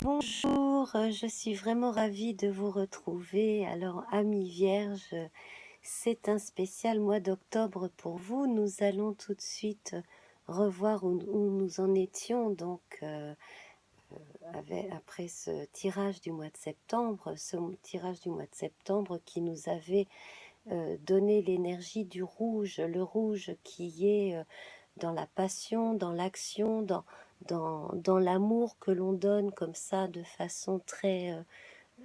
Bonjour, je suis vraiment ravie de vous retrouver. Alors, amis vierges, c'est un spécial mois d'octobre pour vous. Nous allons tout de suite revoir où nous en étions après ce tirage du mois de septembre, qui nous avait donné l'énergie du rouge, le rouge qui est dans la passion, dans l'action, dans l'amour que l'on donne comme ça de façon très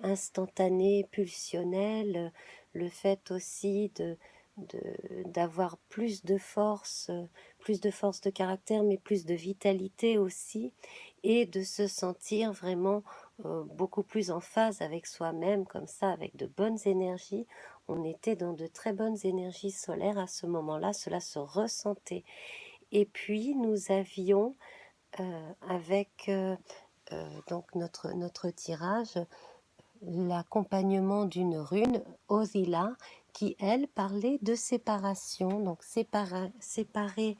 instantanée, pulsionnelle, le fait aussi d'avoir plus de force de caractère, mais plus de vitalité aussi, et de se sentir vraiment beaucoup plus en phase avec soi-même, comme ça, avec de bonnes énergies. On était dans de très bonnes énergies solaires à ce moment-là, cela se ressentait. Et puis, nous avions, avec donc notre tirage, l'accompagnement d'une rune, Osila, qui, elle, parlait de séparation. Donc, séparer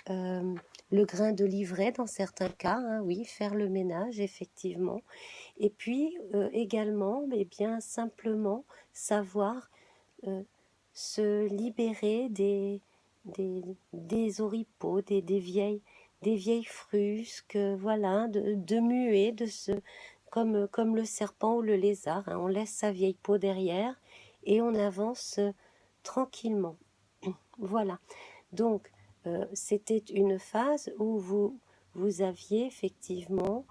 le grain de livret dans certains cas, hein, oui, faire le ménage, effectivement. Et puis, également, eh bien, simplement savoir euh, se libérer des oripeaux, des vieilles frusques, voilà, de muer, comme le serpent ou le lézard, hein, on laisse sa vieille peau derrière et on avance tranquillement. Voilà. Donc, c'était une phase où vous aviez effectivement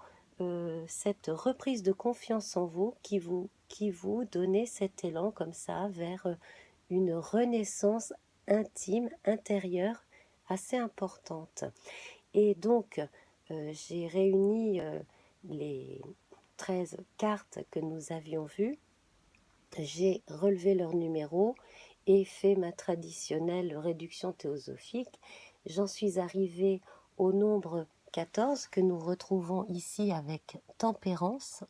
cette reprise de confiance en vous qui vous donnait cet élan comme ça vers une renaissance intime, intérieure, assez importante. Et donc, j'ai réuni les 13 cartes que nous avions vues, j'ai relevé leur numéro et fait ma traditionnelle réduction théosophique. J'en suis arrivée au nombre 14 que nous retrouvons ici avec tempérance.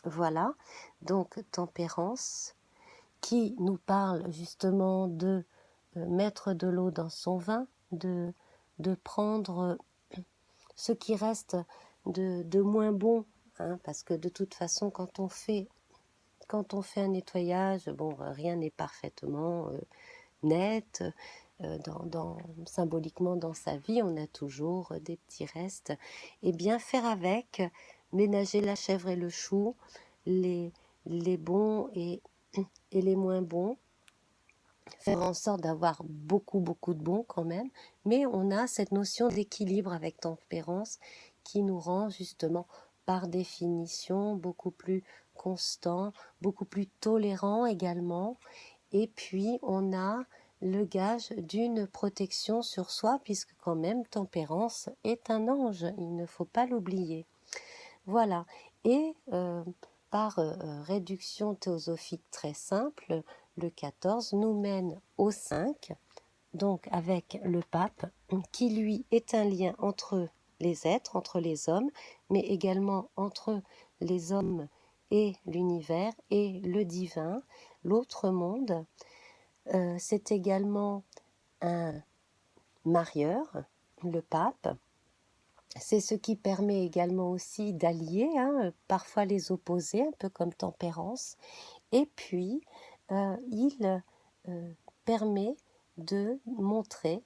Voilà, donc tempérance qui nous parle justement de mettre de l'eau dans son vin, de prendre ce qui reste de moins bon, hein, parce que de toute façon, quand on fait un nettoyage, bon, rien n'est parfaitement net. Symboliquement dans sa vie, on a toujours des petits restes. Et bien faire avec, ménager la chèvre et le chou, les, les bons et les moins bons, faire en sorte d'avoir beaucoup de bons quand même, mais on a cette notion d'équilibre avec tempérance qui nous rend justement par définition beaucoup plus constant, beaucoup plus tolérant également, et puis on a le gage d'une protection sur soi puisque quand même tempérance est un ange, il ne faut pas l'oublier. Voilà, et par réduction théosophique très simple, le 14 nous mène au 5, donc avec le pape, qui lui est un lien entre les êtres, entre les hommes, mais également entre les hommes et l'univers et le divin, l'autre monde. C'est également un marieur, le pape. C'est ce qui permet également aussi d'allier, hein, parfois les opposés, un peu comme tempérance. Et puis, il permet de montrer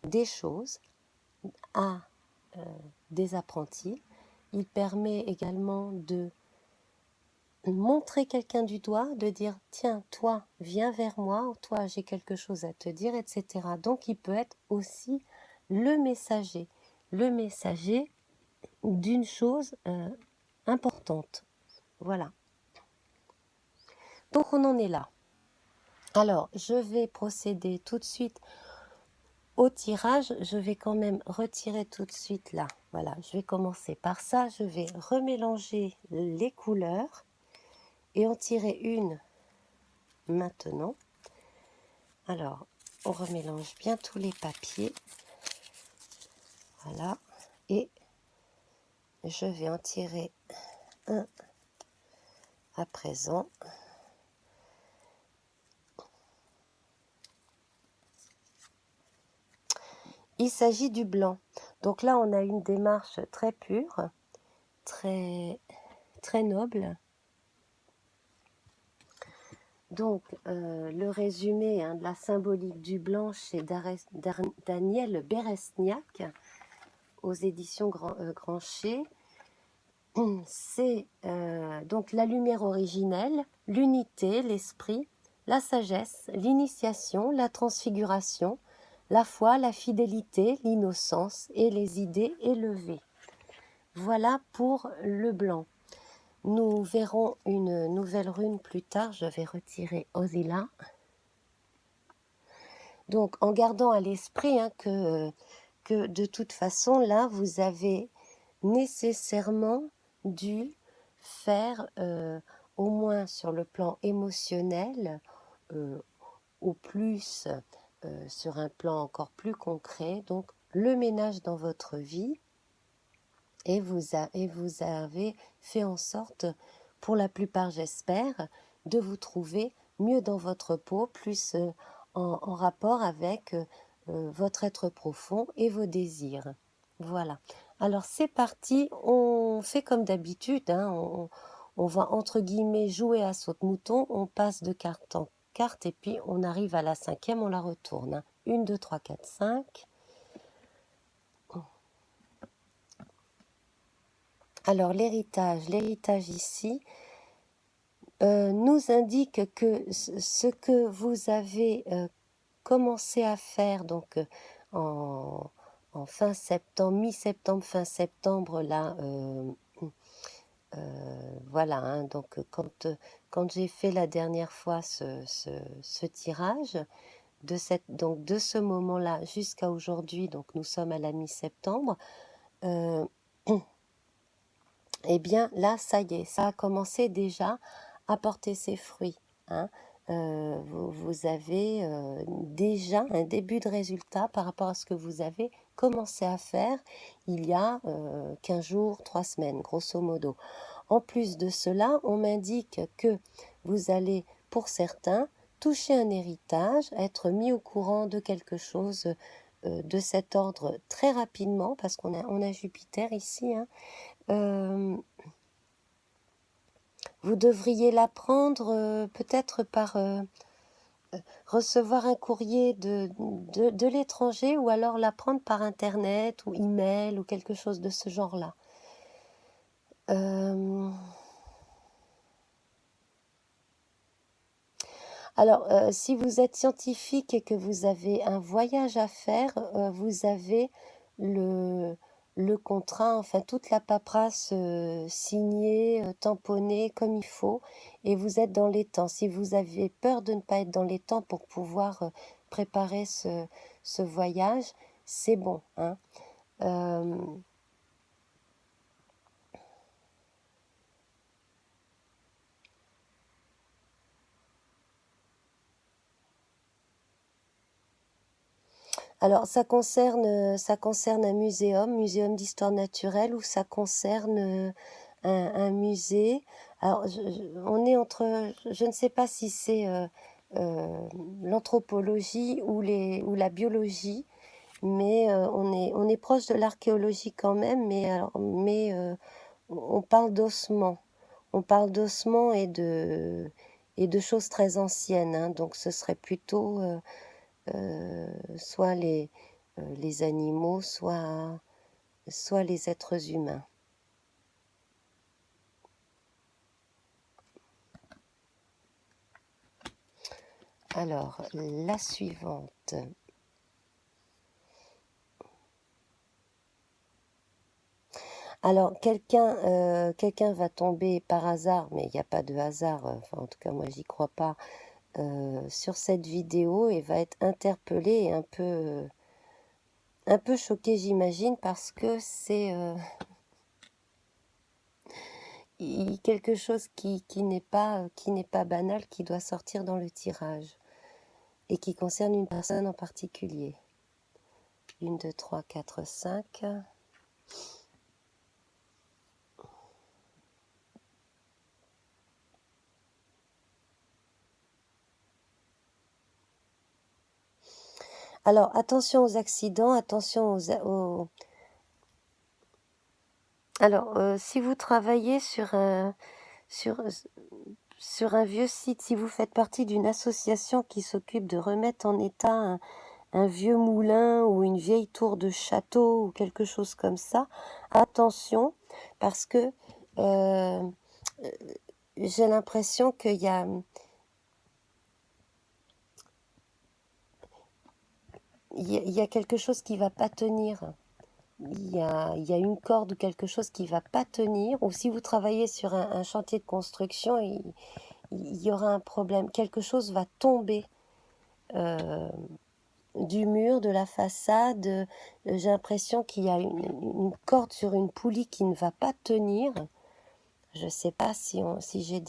des choses à des apprentis. Il permet également de montrer quelqu'un du doigt, de dire tiens, toi, viens vers moi, toi, j'ai quelque chose à te dire, etc. Donc, il peut être aussi le messager d'une chose importante. Voilà. Donc, on en est là. Alors, je vais procéder tout de suite au tirage. Je vais quand même retirer tout de suite là. Voilà, je vais commencer par ça. Je vais remélanger les couleurs et en tirer une maintenant. Alors, on remélange bien tous les papiers. Voilà. Et je vais en tirer un à présent. Il s'agit du blanc. Donc là, on a une démarche très pure très, très noble. Donc, le résumé de la symbolique du blanc chez Daniel Beresniak aux éditions Grancher, c'est donc la lumière originelle, l'unité, l'esprit, la sagesse, l'initiation, la transfiguration, la foi, la fidélité, l'innocence et les idées élevées. Voilà pour le blanc. Nous verrons une nouvelle rune plus tard. Je vais retirer Ozila. Donc, en gardant à l'esprit que de toute façon, là, vous avez nécessairement dû faire, au moins sur le plan émotionnel, au plus sur un plan encore plus concret, donc le ménage dans votre vie, et vous avez fait en sorte, pour la plupart j'espère, de vous trouver mieux dans votre peau, plus en rapport avec votre être profond et vos désirs. Voilà. Alors c'est parti, on fait comme d'habitude, on va entre guillemets jouer à saute-mouton, on passe de carte en carte et puis on arrive à la 5e, on la retourne. 1, 2, 3, 4, 5. Alors l'héritage ici nous indique que ce que vous avez commencé à faire donc en fin septembre, mi-septembre, fin septembre, là, voilà, donc quand j'ai fait la dernière fois ce tirage, de ce moment-là jusqu'à aujourd'hui, donc nous sommes à la mi-septembre, eh bien là, ça y est, ça a commencé déjà à porter ses fruits. Vous avez déjà un début de résultat par rapport à ce que vous avez commencé à faire il y a 15 jours, 3 semaines, grosso modo. En plus de cela, on m'indique que vous allez, pour certains, toucher un héritage, être mis au courant de quelque chose de cet ordre très rapidement, parce qu'on a Jupiter ici, vous devriez l'apprendre peut-être par recevoir un courrier de l'étranger ou alors l'apprendre par internet ou email ou quelque chose de ce genre-là. Alors, si vous êtes scientifique et que vous avez un voyage à faire, vous avez le, le contrat, enfin toute la paperasse signée, tamponnée comme il faut, et vous êtes dans les temps. Si vous avez peur de ne pas être dans les temps pour pouvoir préparer ce voyage, c'est bon. Alors, ça concerne un muséum d'histoire naturelle, ou ça concerne un musée. Alors, on est entre, je ne sais pas si c'est l'anthropologie ou la biologie, mais on est proche de l'archéologie quand même, mais on parle d'ossements. On parle d'ossements et de choses très anciennes, donc ce serait plutôt soit les animaux, soit les êtres humains. Alors, la suivante. Alors, quelqu'un va tomber par hasard, mais il n'y a pas de hasard, enfin, en tout cas moi j'y crois pas, sur cette vidéo et va être interpellé et un peu choqué, j'imagine, parce que c'est quelque chose qui n'est pas banal, qui doit sortir dans le tirage et qui concerne une personne en particulier. 1, 2, 3, 4, 5. Alors, attention aux accidents, attention Alors, si vous travaillez sur, sur un vieux site, si vous faites partie d'une association qui s'occupe de remettre en état un vieux moulin ou une vieille tour de château ou quelque chose comme ça, attention, parce que euh, j'ai l'impression il y a quelque chose qui va pas tenir. Il y a une corde ou quelque chose qui va pas tenir. Ou si vous travaillez sur un chantier de construction, il y aura un problème. Quelque chose va tomber euh, du mur, de la façade. J'ai l'impression qu'il y a une corde sur une poulie qui ne va pas tenir. Je ne sais pas si j'ai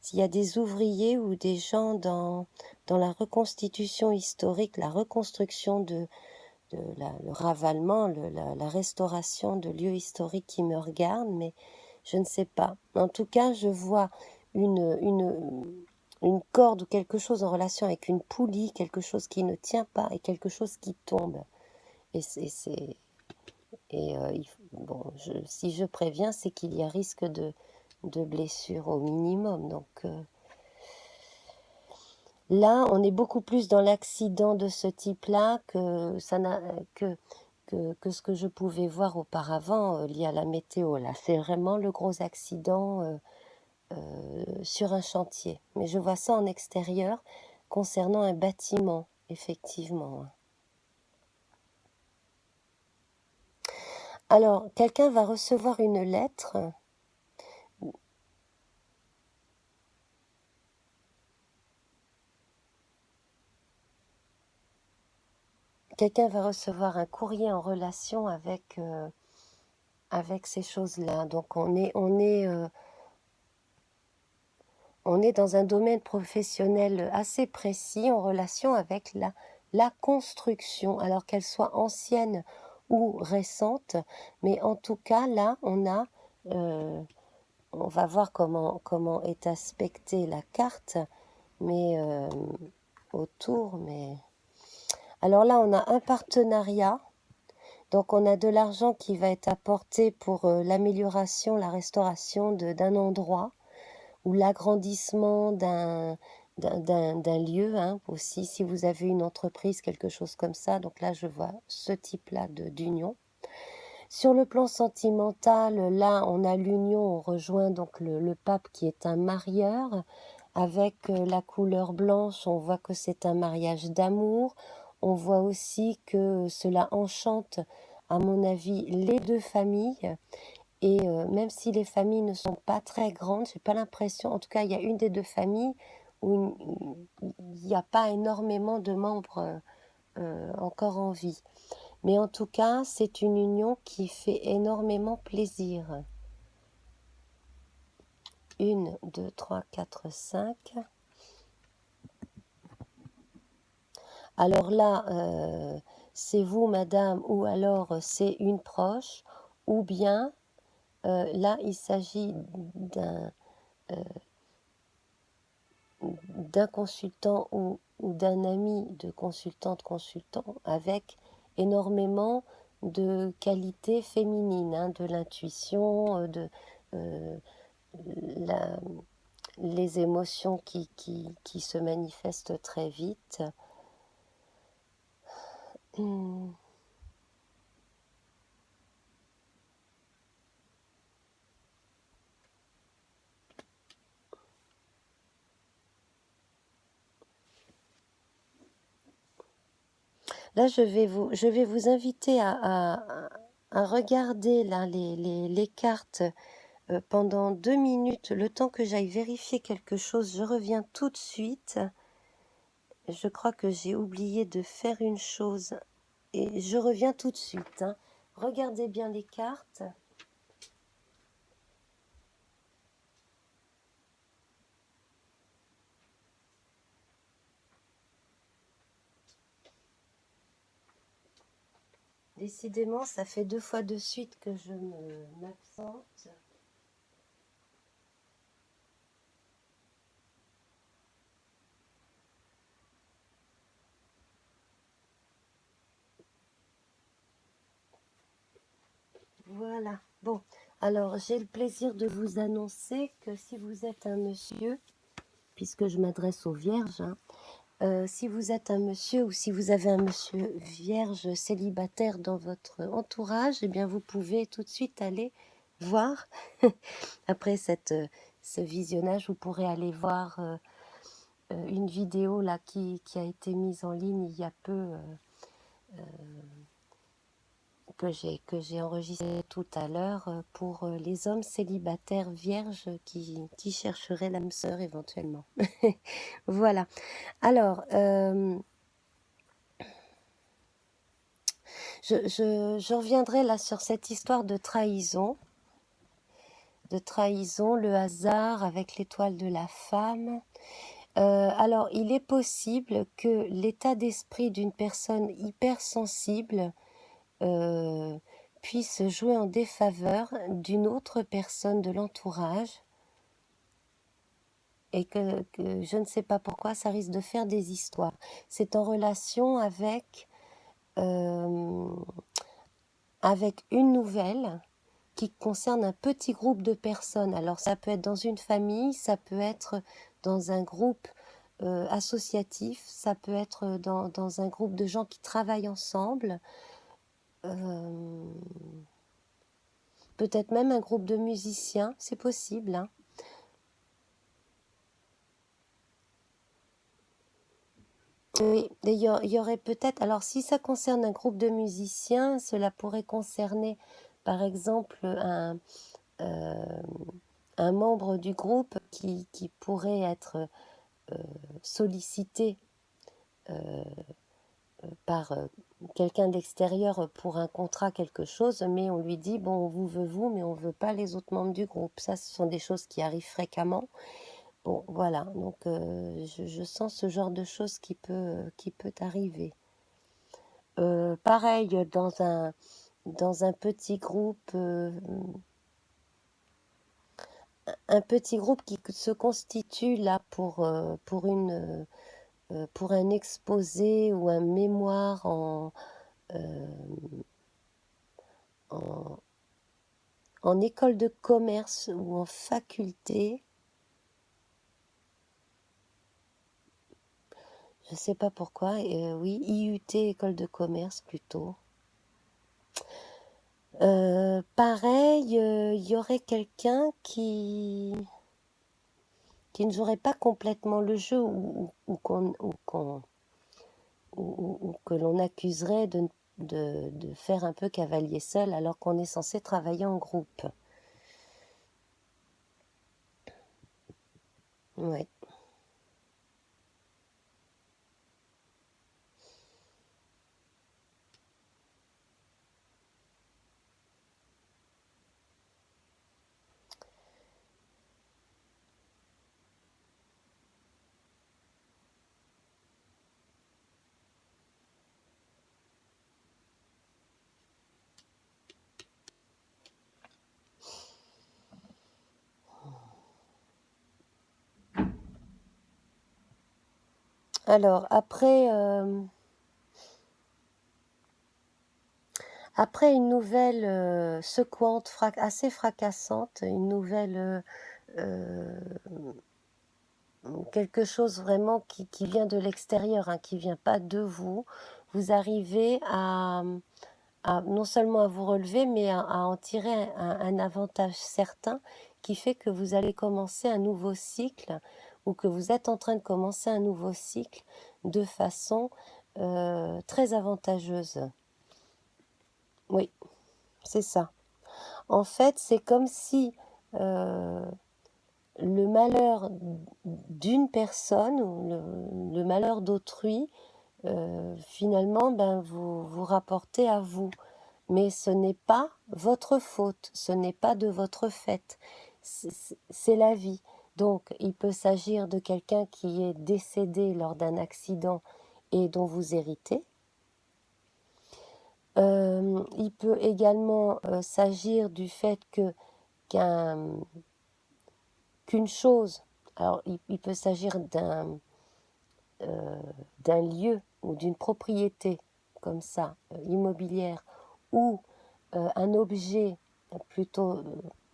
s'il y a des ouvriers ou des gens dans la reconstitution historique, la reconstruction le ravalement, la restauration de lieux historiques qui me regardent, mais je ne sais pas. En tout cas, je vois une corde ou quelque chose en relation avec une poulie, quelque chose qui ne tient pas et quelque chose qui tombe. Et bon, si je préviens, c'est qu'il y a risque de blessure au minimum. Donc là, on est beaucoup plus dans l'accident de ce type-là que ça n'a que ce que je pouvais voir auparavant lié à la météo. Là, c'est vraiment le gros accident sur un chantier. Mais je vois ça en extérieur concernant un bâtiment, effectivement. Alors, quelqu'un va recevoir une lettre. Quelqu'un va recevoir un courrier en relation avec ces choses-là. Donc, on est dans un domaine professionnel assez précis en relation avec la construction, alors qu'elle soit ancienne ou récente. Mais en tout cas, là, on va voir comment est aspectée la carte, mais autour. Mais alors là, on a un partenariat. Donc on a de l'argent qui va être apporté pour l'amélioration, la restauration d'un endroit ou l'agrandissement d'un lieu hein, aussi, si vous avez une entreprise, quelque chose comme ça. Donc là, je vois ce type-là d'union. Sur le plan sentimental, là, on a l'union, on rejoint donc le pape qui est un marieur. Avec la couleur blanche, on voit que c'est un mariage d'amour. On voit aussi que cela enchante, à mon avis, les deux familles. Et même si les familles ne sont pas très grandes, j'ai pas l'impression, en tout cas, il y a une des deux familles où il n'y a pas énormément de membres encore en vie. Mais en tout cas, c'est une union qui fait énormément plaisir. 1, 2, 3, 4, 5. Alors là, c'est vous, madame, ou alors c'est une proche, ou bien là, il s'agit d'un consultant ou d'un ami de consultant avec énormément de qualités féminines, hein, de l'intuition, euh, la- les émotions qui se manifestent très vite. Hmm. Là, je vais vous inviter à regarder là, les cartes pendant 2 minutes, le temps que j'aille vérifier quelque chose. Je reviens tout de suite. Je crois que j'ai oublié de faire une chose et je reviens tout de suite. Hein. Regardez bien les cartes. Décidément, ça fait 2 fois de suite que je m'absente. Voilà. Bon, alors j'ai le plaisir de vous annoncer que si vous êtes un monsieur, puisque je m'adresse aux vierges, hein, si vous êtes un monsieur ou si vous avez un monsieur vierge célibataire dans votre entourage, eh bien vous pouvez tout de suite aller voir. Après ce visionnage, vous pourrez aller voir une vidéo là qui a été mise en ligne il y a peu, que j'ai enregistré tout à l'heure pour les hommes célibataires vierges qui chercheraient l'âme sœur éventuellement. Voilà. Alors, je reviendrai là sur cette histoire de trahison, le hasard avec l'étoile de la femme. Alors, il est possible que l'état d'esprit d'une personne hypersensible puisse jouer en défaveur d'une autre personne de l'entourage et que je ne sais pas pourquoi ça risque de faire des histoires. C'est en relation euh, avec une nouvelle qui concerne un petit groupe de personnes. Alors ça peut être dans une famille, ça peut être dans un groupe associatif, ça peut être dans un groupe de gens qui travaillent ensemble, peut-être même un groupe de musiciens, c'est possible, hein. Oui, il y aurait peut-être, alors si ça concerne un groupe de musiciens, cela pourrait concerner par exemple euh, un membre du groupe qui pourrait être sollicité par quelqu'un d'extérieur pour un contrat, quelque chose, mais on lui dit, bon, on vous veut vous, mais on ne veut pas les autres membres du groupe. Ça, ce sont des choses qui arrivent fréquemment. Bon, voilà, donc je sens ce genre de choses qui peut arriver. Pareil, dans un petit groupe qui se constitue là pour un exposé ou un mémoire en, en école de commerce ou en faculté. Je ne sais pas pourquoi, oui, IUT, école de commerce plutôt. Pareil, il y aurait quelqu'un qui ne jouerait pas complètement le jeu ou que l'on accuserait de faire un peu cavalier seul alors qu'on est censé travailler en groupe. Ouais. Alors, après une nouvelle secouante, assez fracassante, une nouvelle, quelque chose vraiment qui vient de l'extérieur, hein, qui vient pas de vous, vous arrivez à non seulement à vous relever, mais à en tirer un avantage certain qui fait que vous allez commencer un nouveau cycle ou que vous êtes en train de commencer un nouveau cycle de façon très avantageuse. Oui, c'est ça. En fait, c'est comme si le malheur d'une personne ou le malheur d'autrui, finalement, ben, vous rapportez à vous. Mais ce n'est pas votre faute, ce n'est pas de votre fait, c'est la vie. Donc, il peut s'agir de quelqu'un qui est décédé lors d'un accident et dont vous héritez. Il peut également s'agir du fait qu'une chose, alors il peut s'agir d'un lieu ou d'une propriété comme ça, immobilière, ou un objet plutôt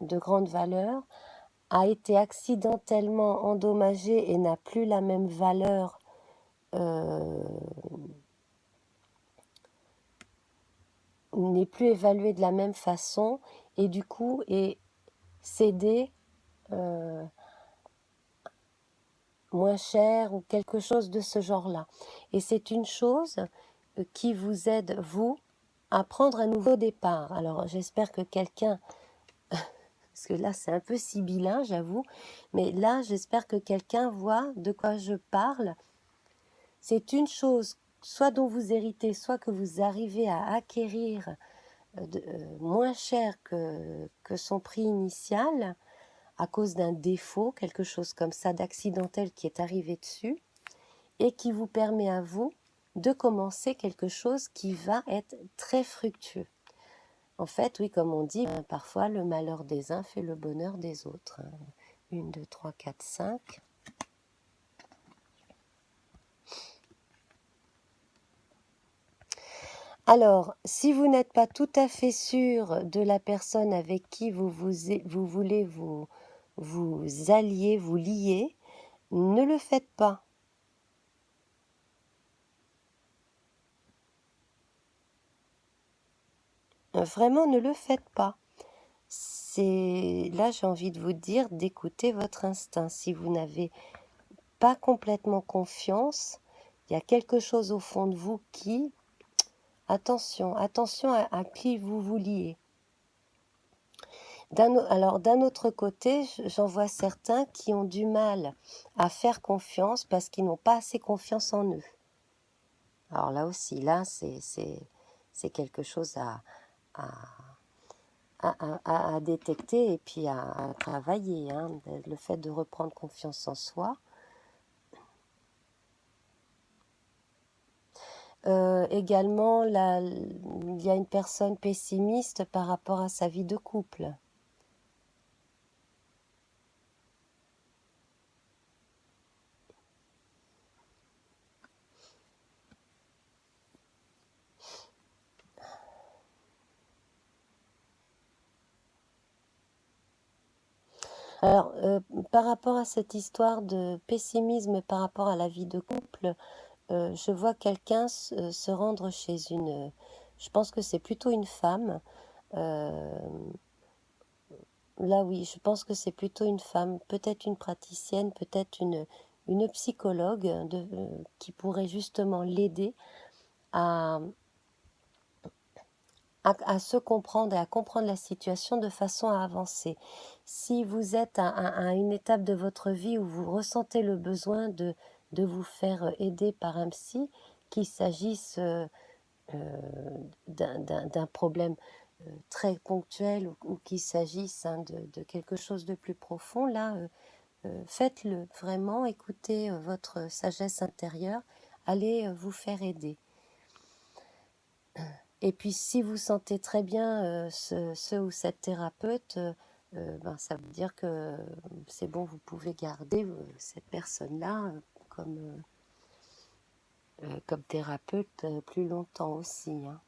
de grande valeur, a été accidentellement endommagé et n'a plus la même valeur, n'est plus évalué de la même façon et du coup est cédé moins cher ou quelque chose de ce genre-là. Et c'est une chose qui vous aide, vous, à prendre un nouveau départ. Alors j'espère que quelqu'un, parce que là c'est un peu sibyllin, j'avoue, mais là j'espère que quelqu'un voit de quoi je parle. C'est une chose, soit dont vous héritez, soit que vous arrivez à acquérir moins cher que son prix initial, à cause d'un défaut, quelque chose comme ça d'accidentel qui est arrivé dessus, et qui vous permet à vous de commencer quelque chose qui va être très fructueux. En fait, oui, comme on dit, parfois le malheur des uns fait le bonheur des autres. 1, 2, 3, 4, 5. Alors, si vous n'êtes pas tout à fait sûr de la personne avec qui vous voulez vous allier, vous lier, ne le faites pas. Vraiment, ne le faites pas. Là, j'ai envie de vous dire d'écouter votre instinct. Si vous n'avez pas complètement confiance, il y a quelque chose au fond de vous qui... Attention, attention à qui vous vous liez. Alors, d'un autre côté, j'en vois certains qui ont du mal à faire confiance parce qu'ils n'ont pas assez confiance en eux. Alors là aussi, là, c'est quelque chose à détecter et puis à travailler. Hein. Le fait de reprendre confiance en soi. Également, il y a une personne pessimiste par rapport à sa vie de couple. Alors, par rapport à cette histoire de pessimisme par rapport à la vie de couple, je vois quelqu'un se rendre chez une... Je pense que c'est plutôt une femme. Là, oui, je pense que c'est plutôt une femme, peut-être une praticienne, peut-être une psychologue qui pourrait justement l'aider à, à se comprendre et à comprendre la situation de façon à avancer. Si vous êtes à une étape de votre vie où vous ressentez le besoin de vous faire aider par un psy, qu'il s'agisse d'un problème très ponctuel ou qu'il s'agisse de quelque chose de plus profond, là, faites-le vraiment, écoutez votre sagesse intérieure, allez vous faire aider. Et puis si vous sentez très bien ce ou cette thérapeute, ça veut dire que c'est bon, vous pouvez garder cette personne-là comme thérapeute plus longtemps aussi. Hein.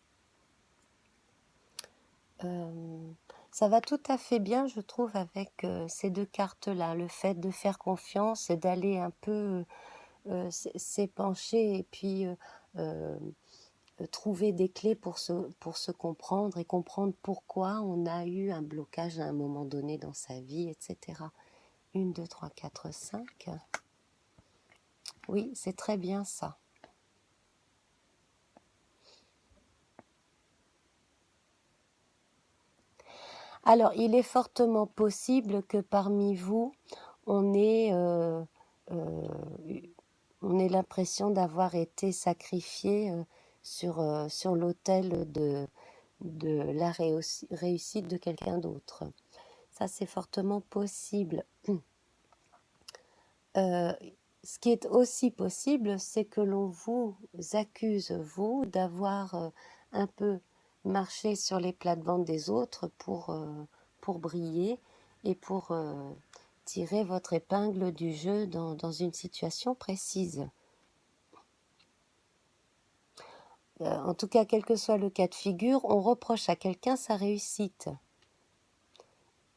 Ça va tout à fait bien, je trouve, avec ces deux cartes-là. Le fait de faire confiance et d'aller un peu s'épancher et puis trouver des clés pour se comprendre et comprendre pourquoi on a eu un blocage à un moment donné dans sa vie, etc. 1, 2, 3, 4, 5. Oui, c'est très bien ça. Alors, il est fortement possible que parmi vous, on ait l'impression d'avoir été sacrifié sur l'autel de la réussite de quelqu'un d'autre. Ça, c'est fortement possible. Ce qui est aussi possible, c'est que l'on vous accuse, vous, d'avoir un peu marché sur les plates-bandes des autres pour briller et pour tirer votre épingle du jeu dans une situation précise. En tout cas, quel que soit le cas de figure, on reproche à quelqu'un sa réussite.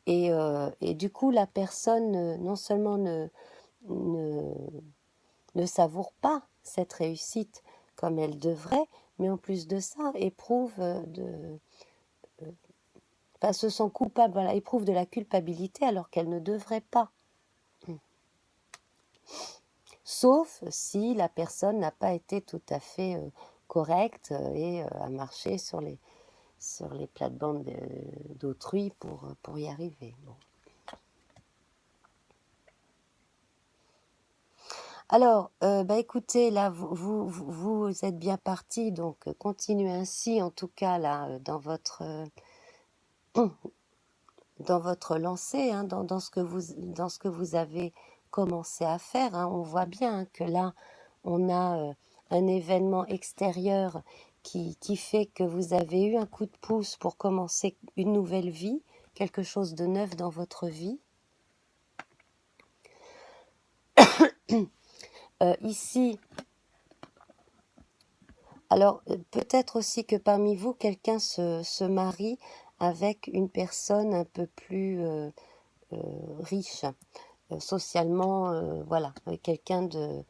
Et du coup, la personne non seulement ne, ne savoure pas cette réussite comme elle devrait, mais en plus de ça, éprouve enfin, se sent coupable, voilà, éprouve de la culpabilité alors qu'elle ne devrait pas. Sauf si la personne n'a pas été tout à fait correcte et a marché sur les plates-bandes d'autrui pour y arriver. Bon. Alors, écoutez, là, vous êtes bien parti, donc continuez ainsi, en tout cas, là, dans votre lancée, hein, dans ce que vous avez commencé à faire. Hein. On voit bien que là, on a un événement extérieur qui fait que vous avez eu un coup de pouce pour commencer une nouvelle vie, quelque chose de neuf dans votre vie. Ici, alors peut-être aussi que parmi vous, quelqu'un se marie avec une personne un peu plus riche, socialement, voilà, quelqu'un de...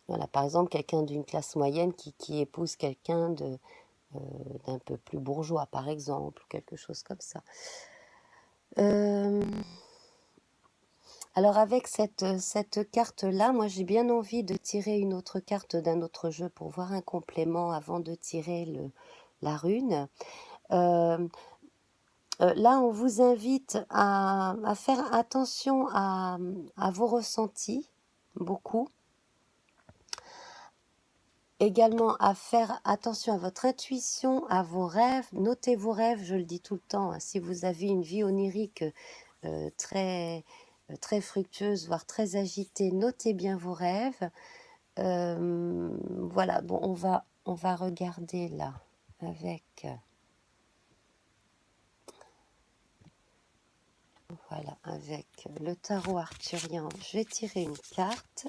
voilà, par exemple, quelqu'un d'une classe moyenne qui épouse quelqu'un d'un peu plus bourgeois, par exemple, quelque chose comme ça. Alors avec cette carte-là, moi j'ai bien envie de tirer une autre carte d'un autre jeu pour voir un complément avant de tirer la rune. Là, on vous invite à faire attention à vos ressentis, beaucoup. Également à faire attention à votre intuition, à vos rêves. Notez vos rêves, je le dis tout le temps. Hein, si vous avez une vie onirique très fructueuse, voire très agitée, notez bien vos rêves. Voilà, bon, on va regarder là avec... Voilà, avec le tarot arthurien, je vais tirer une carte.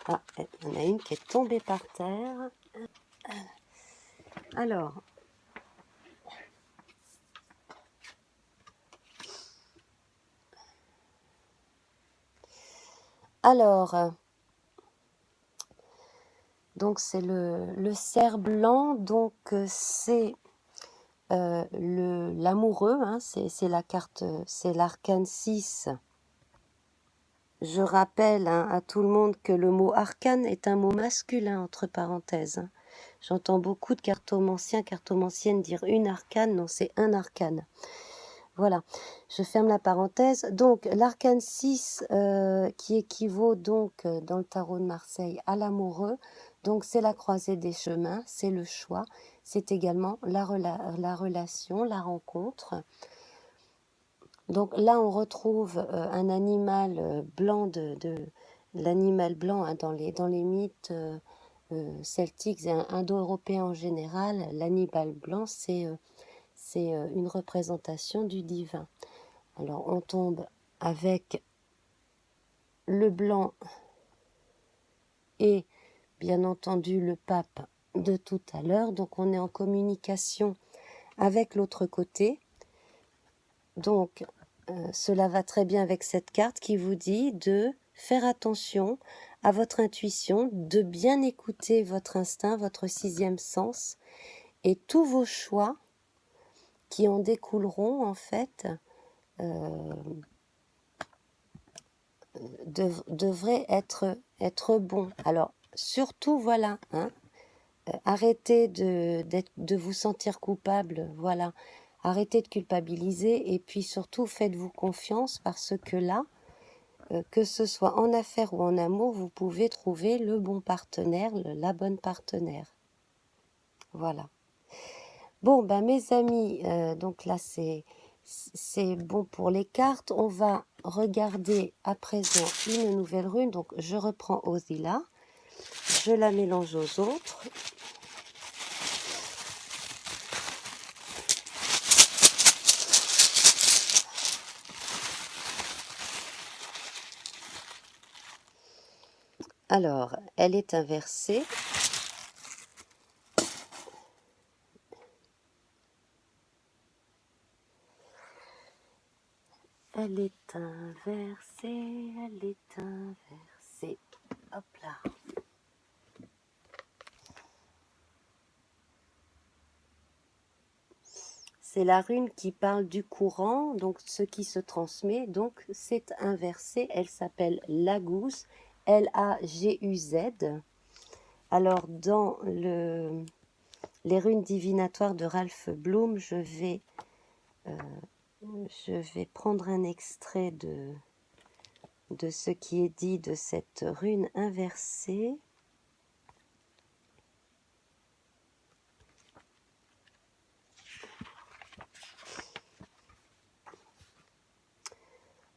Ah, il y en a une qui est tombée par terre. Alors, donc c'est le cerf blanc, donc c'est l'amoureux, hein, c'est la carte, c'est l'arcane 6. Je rappelle hein, à tout le monde que le mot arcane est un mot masculin, entre parenthèses. Hein. J'entends beaucoup de cartomanciennes dire une arcane, non, c'est un arcane. Voilà, je ferme la parenthèse. Donc, l'arcane 6, qui équivaut donc dans le tarot de Marseille à l'amoureux, donc c'est la croisée des chemins, c'est le choix, c'est également la relation, la rencontre. Donc là, on retrouve un animal blanc, l'animal blanc hein, dans les mythes celtiques et indo-européens en général. L'animal blanc, c'est une représentation du divin. Alors, on tombe avec le blanc et, bien entendu, le pape de tout à l'heure. Donc, on est en communication avec l'autre côté. Donc, cela va très bien avec cette carte qui vous dit de faire attention à votre intuition, de bien écouter votre instinct, votre sixième sens, et tous vos choix qui en découleront, en fait, devraient être bons. Alors, surtout, voilà, hein, arrêtez de vous sentir coupable, voilà. Arrêtez de culpabiliser et puis surtout faites-vous confiance parce que là, que ce soit en affaires ou en amour, vous pouvez trouver le bon partenaire, la bonne partenaire. Voilà. Bon, ben mes amis, donc là c'est bon pour les cartes. On va regarder à présent une nouvelle rune. Donc je reprends Ozila, je la mélange aux autres. Alors, elle est inversée. Elle est inversée, elle est inversée. Hop là. C'est la rune qui parle du courant, donc ce qui se transmet, donc c'est inversé. Elle s'appelle Laguz, Laguz. Alors dans les runes divinatoires de Ralph Bloom, je vais prendre un extrait de ce qui est dit de cette rune inversée.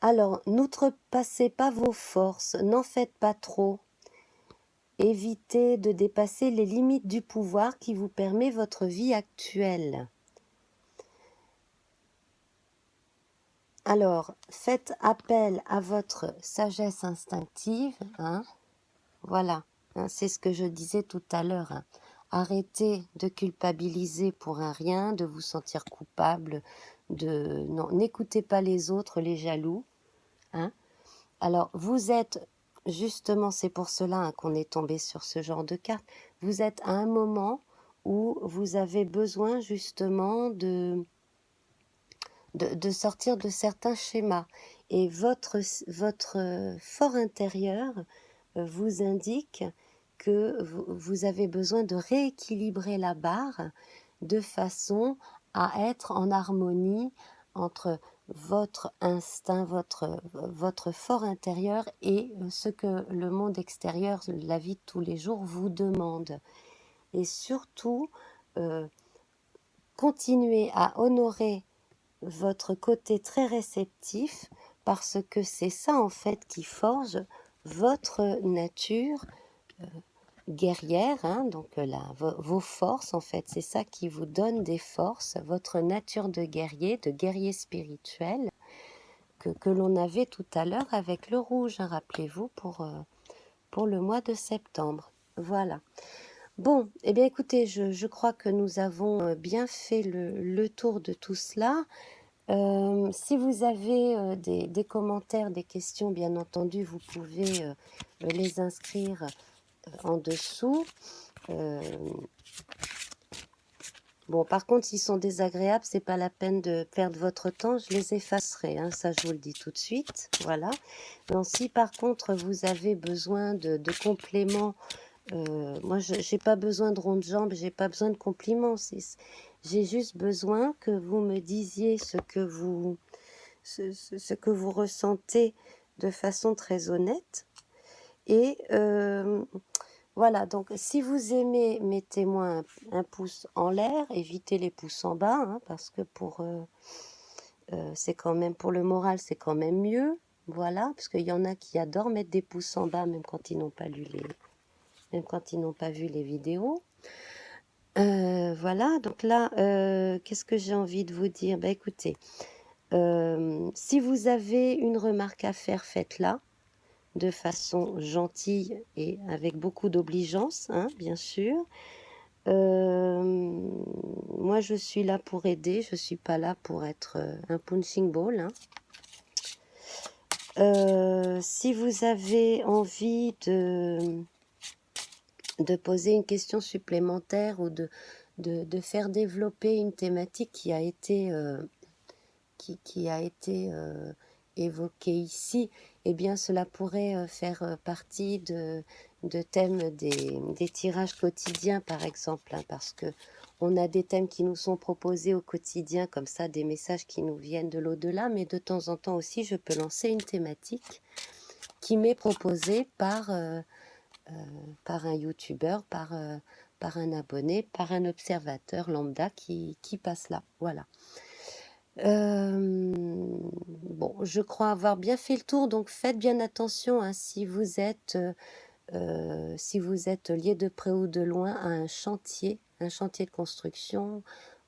Alors, n'outrepassez pas vos forces, n'en faites pas trop. Évitez de dépasser les limites du pouvoir qui vous permet votre vie actuelle. Alors, faites appel à votre sagesse instinctive. Voilà, c'est ce que je disais tout à l'heure. Arrêtez de culpabiliser pour un rien, de vous sentir coupable. Non, n'écoutez pas les autres, les jaloux. Alors, vous êtes, justement, c'est pour cela qu'on est tombé sur ce genre de carte, vous êtes à un moment où vous avez besoin justement de sortir de certains schémas. Et votre fort intérieur vous indique que vous avez besoin de rééquilibrer la barre de façon à être en harmonie entre votre instinct, votre fort intérieur et ce que le monde extérieur, la vie de tous les jours vous demande. Et surtout, continuez à honorer votre côté très réceptif parce que c'est ça en fait qui forge votre nature guerrière, donc vos forces en fait, c'est ça qui vous donne des forces, votre nature de guerrier spirituel que l'on avait tout à l'heure avec le rouge, rappelez-vous, pour le mois de septembre. Voilà. Bon, eh bien écoutez, je crois que nous avons bien fait le tour de tout cela. Si vous avez des commentaires, des questions, bien entendu, vous pouvez les inscrire en dessous. Bon, par contre, s'ils sont désagréables, c'est pas la peine de perdre votre temps, je les effacerai, ça je vous le dis tout de suite, voilà. Donc, si par contre vous avez besoin de compléments, moi j'ai pas besoin de ronds de jambes, j'ai pas besoin de compliments, j'ai juste besoin que vous me disiez ce que vous ressentez de façon très honnête. Et voilà, donc si vous aimez, mettez-moi un pouce en l'air, évitez les pouces en bas, parce que c'est quand même, pour le moral, c'est quand même mieux. Voilà, parce qu'il y en a qui adorent mettre des pouces en bas, même quand ils n'ont pas vu les vidéos. Voilà, donc là, qu'est-ce que j'ai envie de vous dire? Écoutez, si vous avez une remarque à faire, faites-la de façon gentille et avec beaucoup d'obligeance, bien sûr. Moi, je suis là pour aider, je ne suis pas là pour être un punching ball. Si vous avez envie de poser une question supplémentaire ou de faire développer une thématique qui a été évoquée ici, eh bien cela pourrait faire partie de thèmes des tirages quotidiens par exemple, parce que on a des thèmes qui nous sont proposés au quotidien, comme ça des messages qui nous viennent de l'au-delà, mais de temps en temps aussi je peux lancer une thématique qui m'est proposée par un youtubeur, par un abonné, par un observateur lambda qui passe là, voilà. Bon, je crois avoir bien fait le tour, donc faites bien attention si vous êtes lié de près ou de loin à un chantier de construction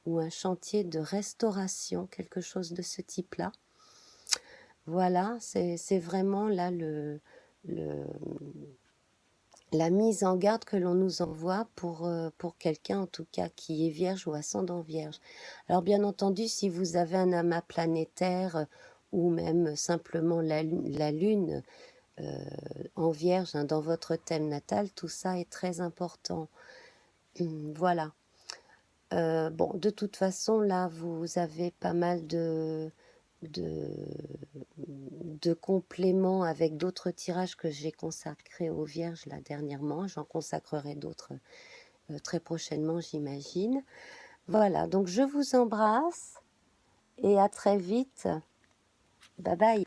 ou un chantier de restauration, quelque chose de ce type-là. Voilà, c'est vraiment là la mise en garde que l'on nous envoie pour quelqu'un, en tout cas, qui est vierge ou ascendant vierge. Alors, bien entendu, si vous avez un amas planétaire ou même simplement la lune en vierge dans votre thème natal, tout ça est très important. Voilà. Bon, de toute façon, là, vous avez pas mal de, de compléments avec d'autres tirages que j'ai consacrés aux Vierges là dernièrement. J'en consacrerai d'autres très prochainement, j'imagine. Voilà, donc je vous embrasse et à très vite. Bye bye.